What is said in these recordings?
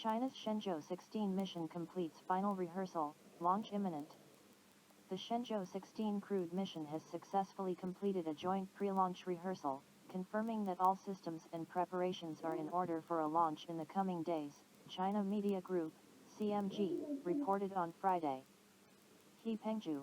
China's Shenzhou16 mission completes final rehearsal, launch imminent. The Shenzhou16 crewed mission has successfully completed a joint pre-launch rehearsal, confirming that all systems and preparations are in order for a launch in the coming days, China Media Group, CMG, reported on Friday. He Pengzhu,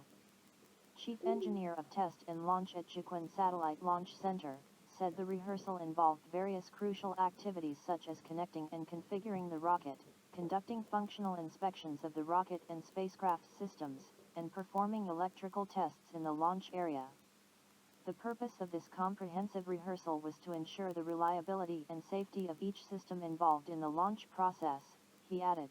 chief engineer of test and launch at Jiuquan Satellite Launch Center, said the rehearsal involved various crucial activities such as connecting and configuring the rocket, conducting functional inspections of the rocket and spacecraft systems, and performing electrical tests in the launch area. The purpose of this comprehensive rehearsal was to ensure the reliability and safety of each system involved in the launch process, he added.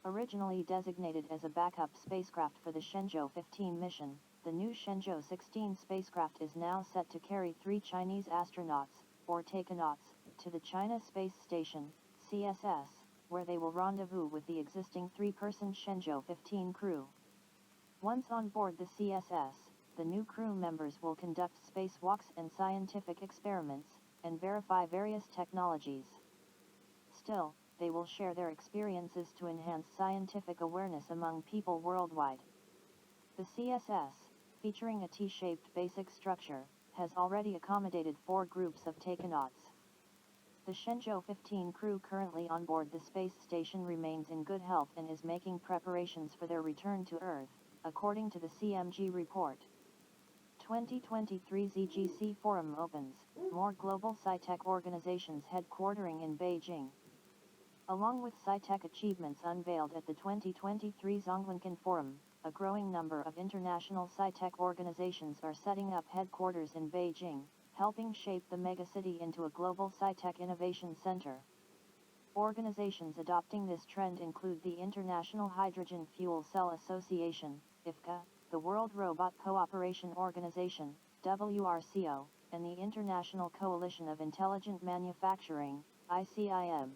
Originally designated as a backup spacecraft for the Shenzhou15 mission, the new Shenzhou16 spacecraft is now set to carry 3 Chinese astronauts, or takonauts, to the China Space Station, CSS, where they will rendezvous with the existing 3-person Shenzhou15 crew. Once on board the CSS, the new crew members will conduct spacewalks and scientific experiments, and verify various technologies. Still, they will share their experiences to enhance scientific awareness among people worldwide. The CSS, featuring a T-shaped basic structure, has already accommodated 4 groups of takonauts. The Shenzhou15 crew currently on board the space station remains in good health and is making preparations for their return to Earth, according to the CMG report. 2023 ZGC Forum opens, more global sci-tech organizations headquartering in Beijing. Along with sci-tech achievements unveiled at the 2023 ZGC Forum, a growing number of international sci-tech organizations are setting up headquarters in Beijing, helping shape the megacity into a global sci-tech innovation center. Organizations adopting this trend include the International Hydrogen Fuel Cell Association, IFCA, the World Robot Cooperation Organization, WRCO, and the International Coalition of Intelligent Manufacturing, ICIM.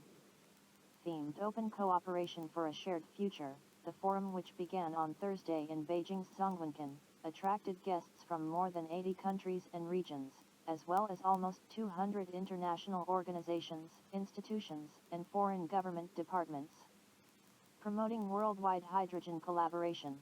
Themed Open Cooperation for a Shared Future, the forum, which began on Thursday in Beijing's ZGC, attracted guests from more than 80 countries and regions, as well as almost 200 international organizations, institutions, and foreign government departments. Promoting worldwide hydrogen collaboration.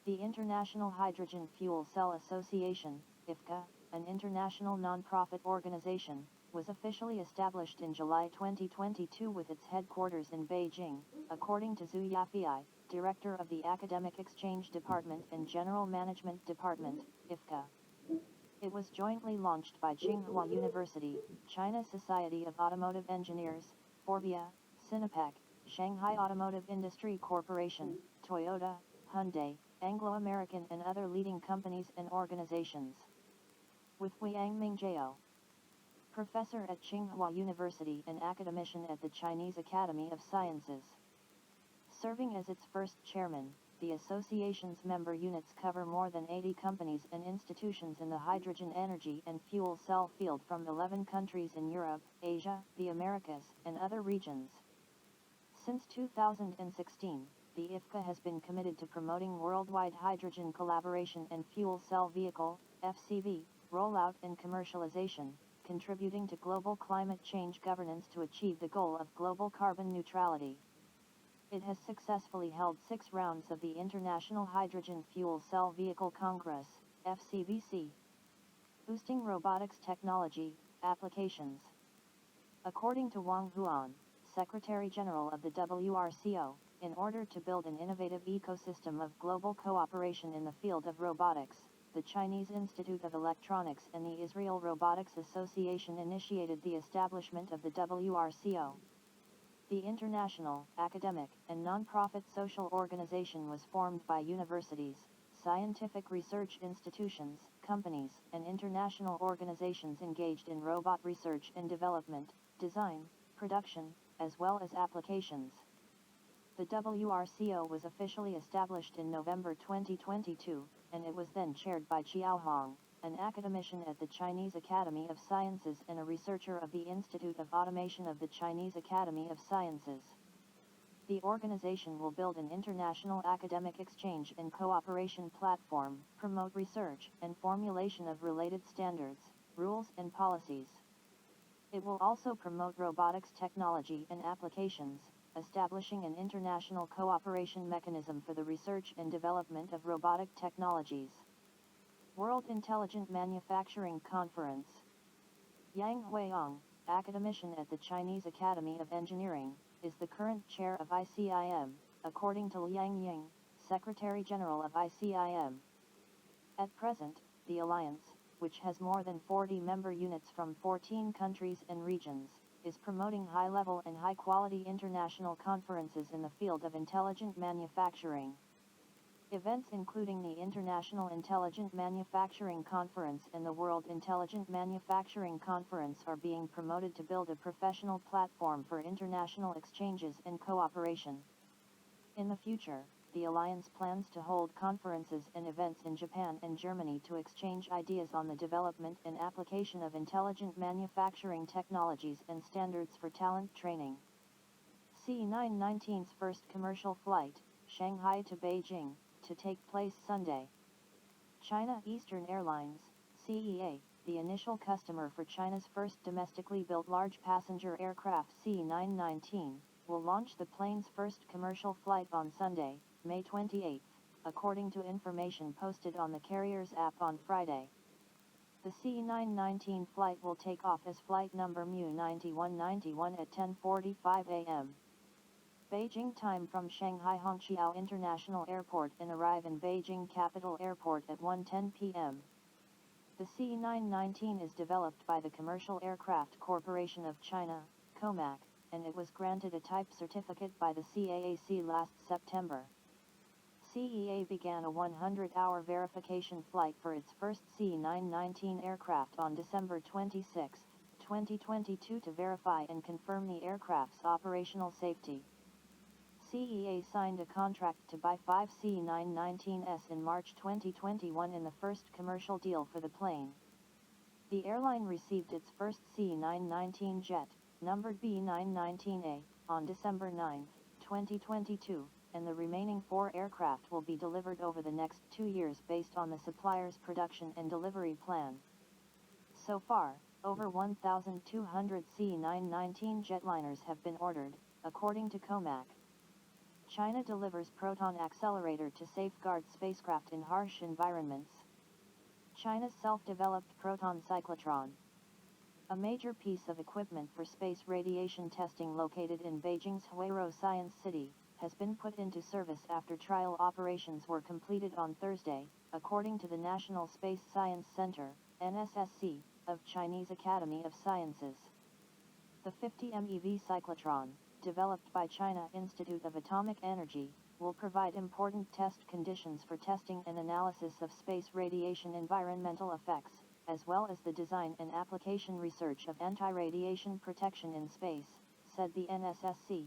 The International Hydrogen Fuel Cell Association, IFCA, an international non-profit organization, was officially established in July 2022 with its headquarters in Beijing, according to Zhu Yafei, director of the Academic Exchange Department and General Management Department, IFCA. It was jointly launched by Tsinghua University, China Society of Automotive Engineers, Forvia, Sinopec, Shanghai Automotive Industry Corporation, Toyota, Hyundai, Anglo-American and other leading companies and organizations. With Wang Mingjiao, professor at Tsinghua University and academician at the Chinese Academy of Sciences. Serving as its first chairman, the association's member units cover more than 80 companies and institutions in the hydrogen energy and fuel cell field from 11 countries in Europe, Asia, the Americas, and other regions. Since 2016, the IFCA has been committed to promoting worldwide hydrogen collaboration and fuel cell vehicle, FCV, rollout and commercialization, contributing to global climate change governance to achieve the goal of global carbon neutrality. It has successfully held 6 rounds of the International Hydrogen Fuel Cell Vehicle Congress, FCVC, boosting robotics technology applications. According to Wang Huan, Secretary General of the WRCO, in order to build an innovative ecosystem of global cooperation in the field of robotics, the Chinese Institute of Electronics and the Israel Robotics Association initiated the establishment of the WRCO. The international, academic, and non-profit social organization was formed by universities, scientific research institutions, companies, and international organizations engaged in robot research and development, design, production, as well as applications. The WRCO was officially established in November 2022, and it was then chaired by Qiao Hong, an academician at the Chinese Academy of Sciences and a researcher of the Institute of Automation of the Chinese Academy of Sciences. The organization will build an international academic exchange and cooperation platform, promote research and formulation of related standards, rules and policies. It will also promote robotics technology and applications, establishing an international cooperation mechanism for the research and development of robotic technologies. World Intelligent Manufacturing Conference. Yang Huiyong, academician at the Chinese Academy of Engineering, is the current chair of ICIM, according to Liang Ying, Secretary General of ICIM. At present, the alliance, which has more than 40 member units from 14 countries and regions, is promoting high-level and high-quality international conferences in the field of intelligent manufacturing. Events including the International Intelligent Manufacturing Conference and the World Intelligent Manufacturing Conference are being promoted to build a professional platform for international exchanges and cooperation. In the future, the Alliance plans to hold conferences and events in Japan and Germany to exchange ideas on the development and application of intelligent manufacturing technologies and standards for talent training. C919's first commercial flight, Shanghai to Beijing, to take place Sunday. China Eastern Airlines, CEA, the initial customer for China's first domestically built large passenger aircraft C919, will launch the plane's first commercial flight on Sunday, May 28, according to information posted on the carrier's app on Friday. The C919 flight will take off as flight number MU9191 at 10:45 a.m. Beijing time from Shanghai Hongqiao International Airport and arrive in Beijing Capital Airport at 1:10 p.m. The C919 is developed by the Commercial Aircraft Corporation of China, COMAC, and it was granted a type certificate by the CAAC last September. CEA began a 100-hour verification flight for its first C919 aircraft on December 26, 2022 to verify and confirm the aircraft's operational safety. CEA signed a contract to buy 5 C919s in March 2021 in the first commercial deal for the plane. The airline received its first C919 jet, numbered B919A, on December 9, 2022, and the remaining 4 aircraft will be delivered over the next 2 years based on the supplier's production and delivery plan. So far, over 1,200 C919 jetliners have been ordered, according to COMAC. China delivers proton accelerator to safeguard spacecraft in harsh environments. China's self-developed proton cyclotron. A major piece of equipment for space radiation testing located in Beijing's Huairou Science City, has been put into service after trial operations were completed on Thursday, according to the National Space Science Center, NSSC, of Chinese Academy of Sciences. The 50 MeV cyclotron, developed by China Institute of Atomic Energy, will provide important test conditions for testing and analysis of space radiation environmental effects, as well as the design and application research of anti-radiation protection in space, said the NSSC.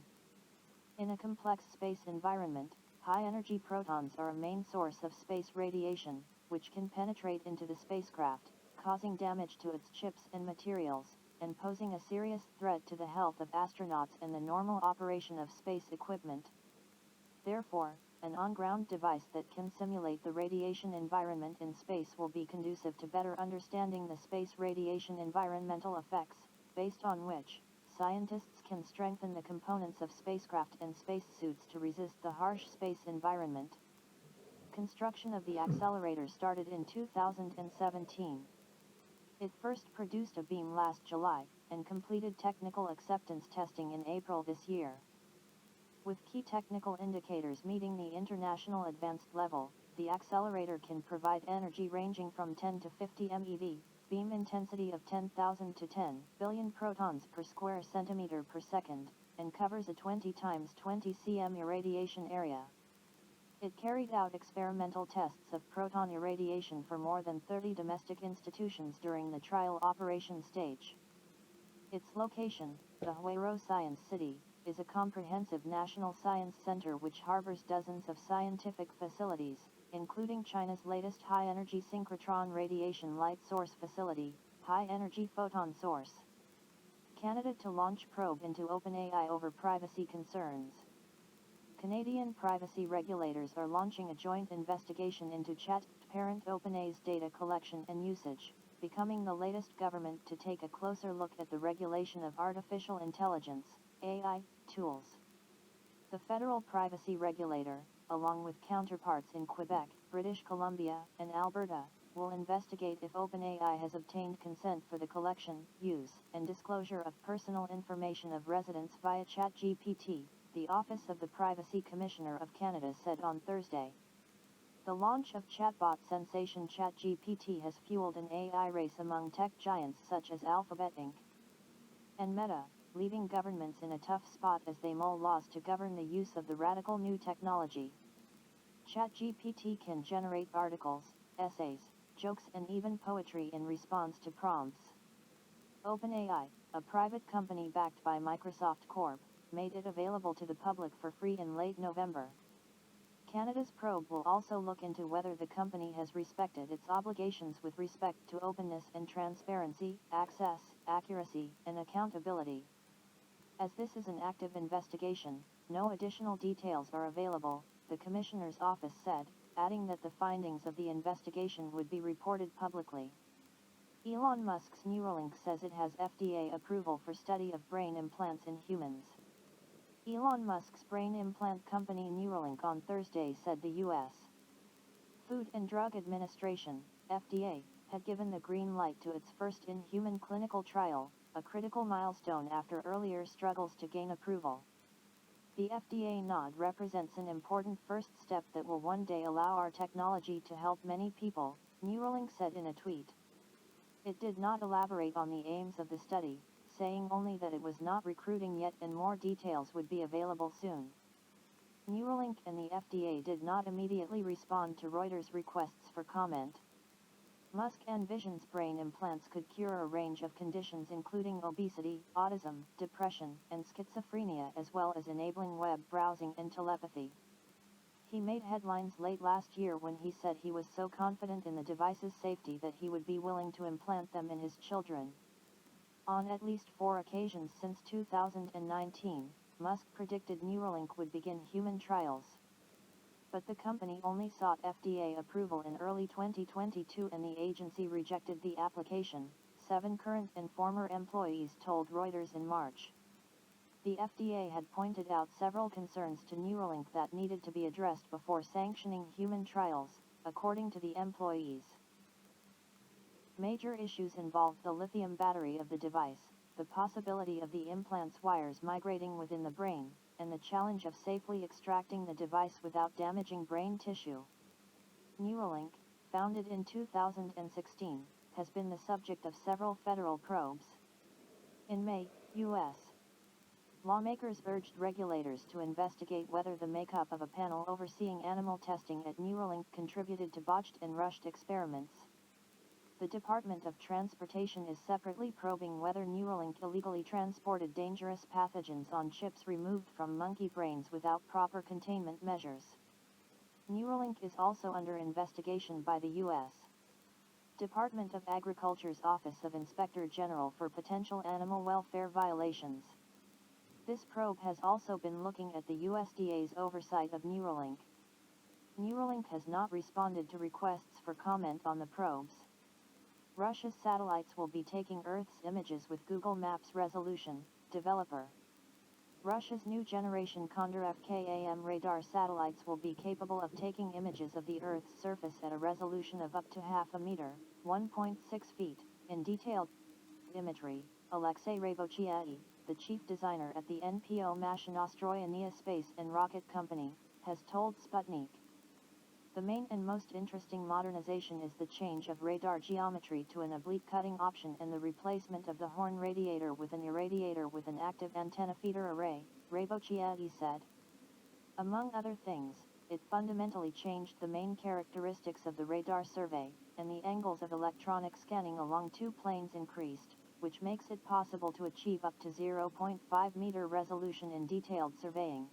In a complex space environment, high-energy protons are a main source of space radiation, which can penetrate into the spacecraft, causing damage to its chips and materials, and posing a serious threat to the health of astronauts and the normal operation of space equipment. Therefore, an on-ground device that can simulate the radiation environment in space will be conducive to better understanding the space radiation environmental effects, based on which, scientists can strengthen the components of spacecraft and spacesuits to resist the harsh space environment. Construction of the accelerator started in 2017. It first produced a beam last July, and completed technical acceptance testing in April this year. With key technical indicators meeting the international advanced level, the accelerator can provide energy ranging from 10 to 50 MeV, beam intensity of 10,000 to 10 billion protons per square centimeter per second, and covers a 20 times 20 cm irradiation area. It carried out experimental tests of proton irradiation for more than 30 domestic institutions during the trial operation stage. Its location, the Huairou Science City, is a comprehensive national science center which harbors dozens of scientific facilities, including China's latest high-energy synchrotron radiation light source facility, high-energy photon source. Canada to launch probe into OpenAI over privacy concerns. Canadian privacy regulators are launching a joint investigation into chat parent OpenAI's data collection and usage. becoming the latest government to take a closer look at the regulation of artificial intelligence, AI, tools. The federal privacy regulator, along with counterparts in Quebec, British Columbia, and Alberta, will investigate if OpenAI has obtained consent for the collection, use, and disclosure of personal information of residents via ChatGPT, the Office of the Privacy Commissioner of Canada said on Thursday. The launch of chatbot sensation ChatGPT has fueled an AI race among tech giants such as Alphabet Inc. and Meta, leaving governments in a tough spot as they mull laws to govern the use of the radical new technology. ChatGPT can generate articles, essays, jokes and even poetry in response to prompts. OpenAI, a private company backed by Microsoft Corp., made it available to the public for free in late November. Canada's probe will also look into whether the company has respected its obligations with respect to openness and transparency, access, accuracy, and accountability. As this is an active investigation, no additional details are available, the Commissioner's office said, adding that the findings of the investigation would be reported publicly. Elon Musk's Neuralink says it has FDA approval for study of brain implants in humans. Elon Musk's brain implant company Neuralink on Thursday said the U.S. Food and Drug Administration, FDA, had given the green light to its first in-human clinical trial, a critical milestone after earlier struggles to gain approval. The FDA nod represents an important first step that will one day allow our technology to help many people, Neuralink said in a tweet. It did not elaborate on the aims of the study, saying only that it was not recruiting yet and more details would be available soon. Neuralink and the FDA did not immediately respond to Reuters' requests for comment. Musk envisions brain implants could cure a range of conditions including obesity, autism, depression, and schizophrenia as well as enabling web browsing and telepathy. He made headlines late last year when he said he was so confident in the device's safety that he would be willing to implant them in his children. On at least 4 occasions since 2019, Musk predicted Neuralink would begin human trials. But the company only sought FDA approval in early 2022 and the agency rejected the application, 7 current and former employees told Reuters in March. The FDA had pointed out several concerns to Neuralink that needed to be addressed before sanctioning human trials, according to the employees. Major issues involved the lithium battery of the device, the possibility of the implant's wires migrating within the brain, and the challenge of safely extracting the device without damaging brain tissue. Neuralink, founded in 2016, has been the subject of several federal probes. In May, U.S. lawmakers urged regulators to investigate whether the makeup of a panel overseeing animal testing at Neuralink contributed to botched and rushed experiments. The Department of Transportation is separately probing whether Neuralink illegally transported dangerous pathogens on chips removed from monkey brains without proper containment measures. Neuralink is also under investigation by the U.S. Department of Agriculture's Office of Inspector General for potential animal welfare violations. This probe has also been looking at the USDA's oversight of Neuralink. Neuralink has not responded to requests for comment on the probes. Russia's satellites will be taking Earth's images with Google Maps resolution, developer. Russia's new generation Condor FKAM radar satellites will be capable of taking images of the Earth's surface at a resolution of up to half a meter, 1.6 feet, in detailed imagery, Alexei Ryabovchiai, the chief designer at the NPO Mashinostroyenia Space and Rocket Company, has told Sputnik. The main and most interesting modernization is the change of radar geometry to an oblique cutting option and the replacement of the horn radiator with an irradiator with an active antenna feeder array, Ryabovchiai said. Among other things, it fundamentally changed the main characteristics of the radar survey, and the angles of electronic scanning along 2 planes increased, which makes it possible to achieve up to 0.5 meter resolution in detailed surveying.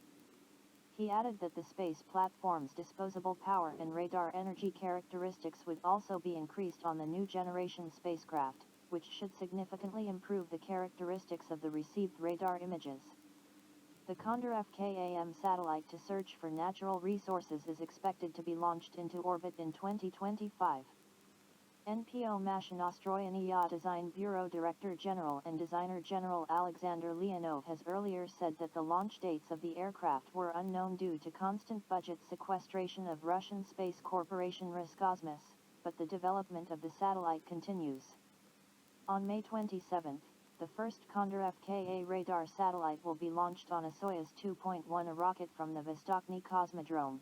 He added that the space platform's disposable power and radar energy characteristics would also be increased on the new generation spacecraft, which should significantly improve the characteristics of the received radar images. The Condor FKAM satellite to search for natural resources is expected to be launched into orbit in 2025. NPO Mashinostroyenia Design Bureau Director General and Designer General Alexander Leonov has earlier said that the launch dates of the aircraft were unknown due to constant budget sequestration of Russian space corporation Roscosmos, but the development of the satellite continues. On May 27, the first Condor FKA radar satellite will be launched on a Soyuz 2.1, a rocket from the Vostochny Cosmodrome,